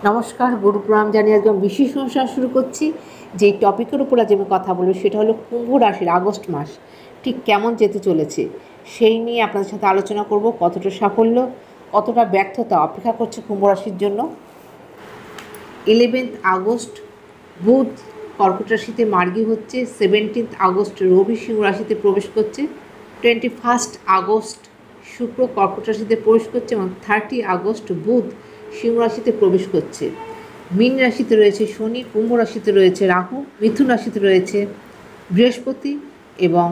নমস্কার, গুরুপ্রণাম জানিয়ে একদম বিশেষ অনুষ্ঠান শুরু করছি। যেই টপিকের উপর আজ আমি কথা বলবো সেটা হলো কুম্ভ রাশির আগস্ট মাস ঠিক কেমন যেতে চলেছে সেই নিয়ে আপনাদের সাথে আলোচনা করব। কতটা সাফল্য, কতটা ব্যর্থতা অপেক্ষা করছে কুম্ভ রাশির জন্য। 11 আগস্ট বুধ কর্কট রাশিতে মার্গী হচ্ছে। 17 আগস্ট রবি সিংহ রাশিতে প্রবেশ করছে। 21 আগস্ট শুক্র কর্কট রাশিতে প্রবেশ করছে এবং 30 আগস্ট বুধ সিংহ রাশিতে প্রবেশ করছে। মীন রাশিতে রয়েছে শনি, কুম্ভ রাশিতে রয়েছে রাহু, মিথুন রাশিতে রয়েছে বৃহস্পতি এবং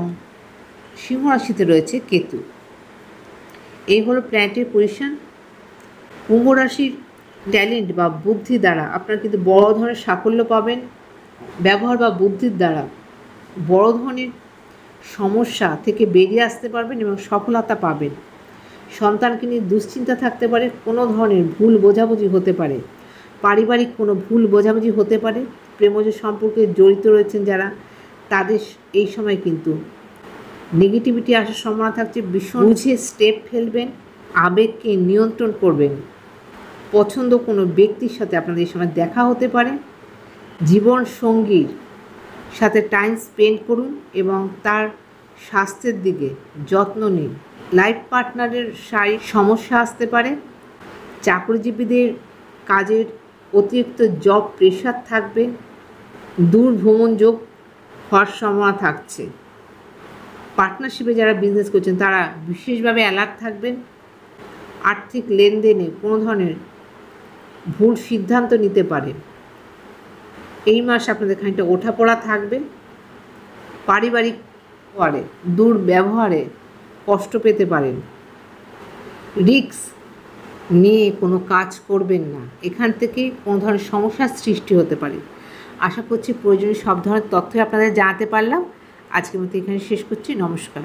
সিংহ রাশিতে রয়েছে কেতু। এই হলো প্ল্যানেটের পজিশন। কুম্ভ রাশির ট্যালেন্ট বা বুদ্ধি দ্বারা আপনারা কিন্তু বড় ধরনের সাফল্য পাবেন। ব্যবহার বা বুদ্ধির দ্বারা বড় ধরনের সমস্যা থেকে বেরিয়ে আসতে পারবেন এবং সফলতা পাবেন। সন্তানকে নিয়ে দুশ্চিন্তা থাকতে পারে, কোনো ধরনের ভুল বোঝাবুঝি হতে পারে, পারিবারিক কোনো ভুল বোঝাবুঝি হতে পারে, প্রেমজ সম্পর্কে জড়িত রয়েছেন যারা, তাদের এই সময় কিন্তু নেগেটিভিটি আসার সম্ভাবনা থাকছে। ভীষণ বুঝে স্টেপ ফেলবেন, আবেগকে নিয়ন্ত্রণ করবেন। পছন্দ কোনো ব্যক্তির সাথে আপনাদের এই সময় দেখা হতে পারে। জীবন সঙ্গীর সাথে টাইম স্পেন্ড করুন এবং তার স্বাস্থ্যের দিকে যত্ন নিন। লাইফ পার্টনারের শারীরিক সমস্যা আসতে পারে। চাকরিজীবীদের কাজের অতিরিক্ত জব প্রেশার থাকবে। দূর ভ্রমণ যোগ হওয়ার সম্ভাবনা থাকছে। পার্টনারশিপে যারা বিজনেস করছেন তারা বিশেষভাবে অ্যালার্ট থাকবেন। আর্থিক লেনদেনে কোনো ধরনের ভুল সিদ্ধান্ত নিতে পারে। এই মাস আপনাদের খানিকটা ওঠাপড়া থাকবে। পারিবারিক দুর্ব্যবহারে কষ্ট পেতে পারেন। রিস্ক নিয়ে কোনো কাজ করবেন না, এখান থেকে কোনো ধরনের সমস্যার সৃষ্টি হতে পারে। আশা করছি প্রয়োজনীয় সব ধরনের তথ্যই আপনাদের জানাতে পারলাম। আজকের মতো এখানে শেষ করছি। নমস্কার।